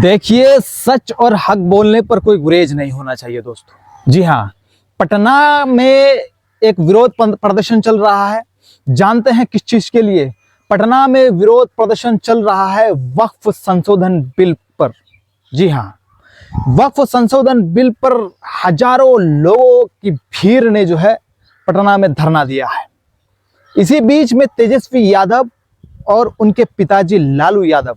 देखिए, सच और हक बोलने पर कोई गुरेज नहीं होना चाहिए दोस्तों। जी हाँ, पटना में एक विरोध प्रदर्शन चल रहा है। जानते हैं किस चीज के लिए? पटना में विरोध प्रदर्शन चल रहा है वक्फ संशोधन बिल पर। जी हाँ, वक्फ संशोधन बिल पर हजारों लोगों की भीड़ ने जो है पटना में धरना दिया है। इसी बीच में तेजस्वी यादव और उनके पिताजी लालू यादव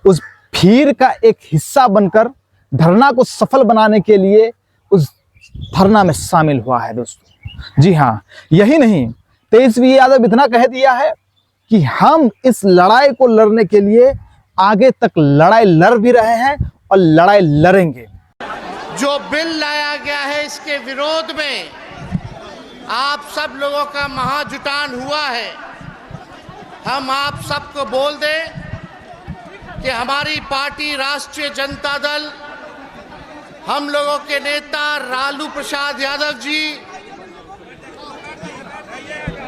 उस भीड़ का एक हिस्सा बनकर धरना को सफल बनाने के लिए उस धरना में शामिल हुआ है दोस्तों। जी हाँ, यही नहीं, तेजस्वी यादव इतना कह दिया है कि हम इस लड़ाई को लड़ने के लिए आगे तक लड़ाई लड़ भी रहे हैं और लड़ाई लड़ेंगे। जो बिल लाया गया है इसके विरोध में आप सब लोगों का महाजुटान हुआ है। हम आप सबको बोल दें कि हमारी पार्टी राष्ट्रीय जनता दल, हम लोगों के नेता लालू प्रसाद यादव जी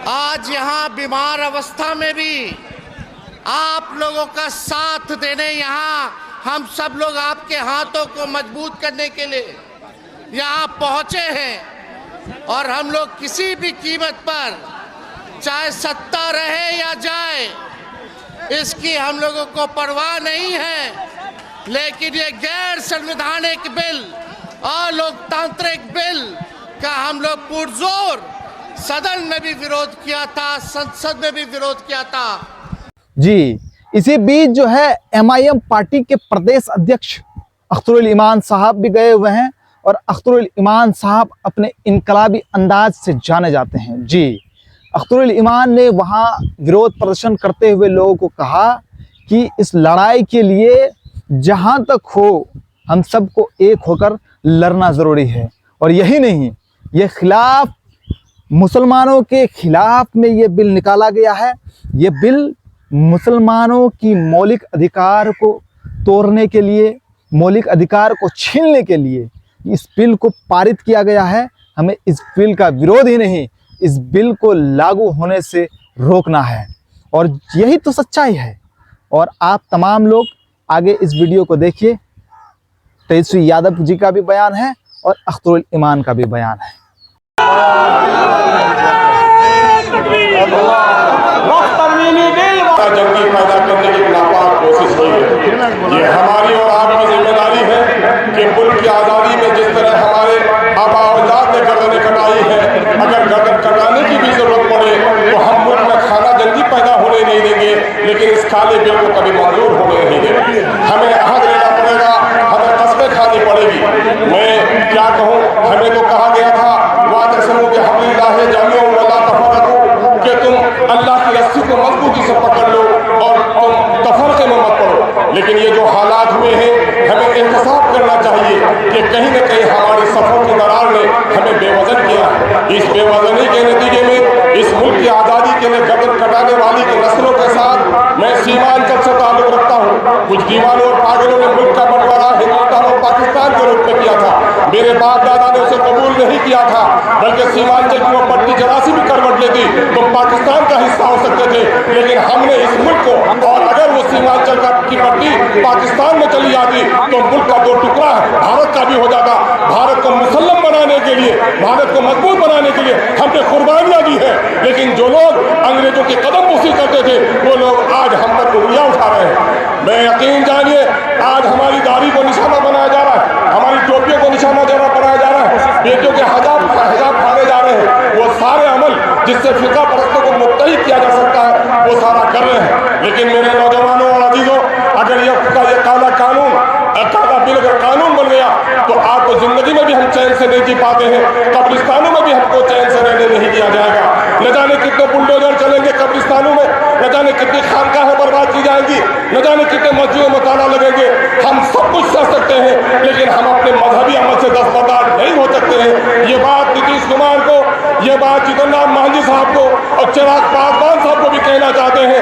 आज यहाँ बीमार अवस्था में भी आप लोगों का साथ देने यहाँ हम सब लोग आपके हाथों को मजबूत करने के लिए यहाँ पहुँचे हैं। और हम लोग किसी भी कीमत पर, चाहे सत्ता रहे या जाए, इसकी हम लोगों को परवाह नहीं है। लेकिन ये गैर संवैधानिक बिल और लोकतांत्रिक बिल का हम लोग पुरजोर सदन में भी विरोध किया था, संसद में भी विरोध किया था। जी, इसी बीच जो है एमआईएम पार्टी के प्रदेश अध्यक्ष अख्तरुल इमान साहब भी गए हुए हैं और अख्तरुल इमान साहब अपने इनकलाबी अंदाज से जाने जाते हैं। जी, अख्तरुल इमान ने वहाँ विरोध प्रदर्शन करते हुए लोगों को कहा कि इस लड़ाई के लिए जहाँ तक हो हम सबको एक होकर लड़ना ज़रूरी है। और यही नहीं, ये खिलाफ मुसलमानों के खिलाफ में ये बिल निकाला गया है। ये बिल मुसलमानों की मौलिक अधिकार को तोड़ने के लिए, मौलिक अधिकार को छीनने के लिए इस बिल को पारित किया गया है। हमें इस बिल का विरोध ही नहीं, इस बिल को लागू होने से रोकना है। और यही तो सच्चाई है। और आप तमाम लोग आगे इस वीडियो को देखिए। तेजस्वी यादव जी का भी बयान है और अख्तरुल इमान का भी बयान है। जंगी पैदा करने की नापाक कोशिश की है। ये हमारी और आपकी जिम्मेदारी है कि मुल्क की आज़ादी में जिस तरह हमारे आबा अजदाद ने गर्दनें कटाई है, अगर गर्दन कटाने की भी जरूरत पड़े तो हम मुल्क में खाना जंगी पैदा होने नहीं देंगे, लेकिन इस काले बिल को कभी मंजूर होने नहीं देंगे। हमें अहद लेना पड़ेगा, हमें कस्में खानी पड़ेगी। मैं क्या कहूँ, हमें तो कहा गया था वातसिमू बिहब्लिल्लाह जमीअन वला तफर्रकू, कि तुम अल्लाह की रस्सी को मजबूती से पकड़ लो और तुम तफरके में मत पड़ो। लेकिन ये जो हालात हुए हैं, हमें एहतसाब करना चाहिए कि कहीं न कहीं हमारी सफर की दरार ने हमें बेवजन किया है। इस बेवजनी के नतीजे में इस मुल्क की आज़ादी के लिए गर्दन कटाने वाली की नस्लों के साथ मैं सीमांचल से ताल्लुक रखता हूँ। कुछ दीवानों और पागलों ने मुल्क का बंटवारा हिंदुस्तान और पाकिस्तान के रूप में किया था। मेरे बाप दादा ने उसे कबूल नहीं किया था, बल्कि सीमांचल की वो पट्टी जरा सी भी करवट लेती तो पाकिस्तान का हिस्सा हो सकते थे। लेकिन हमने इस मुल्क को, और अगर वो सीमांचल की पट्टी पाकिस्तान में चली जाती तो मुल्क का दो टुकड़ा भारत का भी हो जाता। भारत को मुसल्लम बनाने के लिए, भारत को मजबूत बनाने के लिए हमने कुर्बानियां दी है। लेकिन जो लोग अंग्रेजों के कदम पुसी करते थे वो लोग आज हम पर उंगलियां उठा रहे हैं। मैं यकीन जानिए, आज हमारी दाढ़ी को निशाना बनाया जा रहा है, हमारी टोपियों को निशाना बनाया जा रहा है, बेटियों के हिजाब फाड़े जा रहे हैं। वो सारे अमल जिससे फिरका परस्तों को मुत्तहिद किया जा सकता है वो सारा कर रहे हैं। लेकिन मेरे नौजवानों और अजीजों, अगर ये काला कानून, काला बिल अगर कानून बन गया तो आपको जिंदगी में भी हम चैन से नहीं जी पाते हैं, कब्रिस्तानों में भी हमको चैन से रहने नहीं दिया जाएगा। न जाने कितने बुलडोजर चलेंगे कब्रिस्तानों में, न जाने कितनी खानकाहें बर्बाद की जाएंगी, न जाने कितने मस्जिदों में ताला लगेंगे। हम सब कुछ सह सकते हैं, लेकिन हम अपने मजहबी अमल से दस्तबरदार नहीं हो सकते हैं। ये बात नीतीश कुमार को, ये बात जितन राम मांझी साहब को और चिराग पासवान साहब को भी कहना चाहते हैं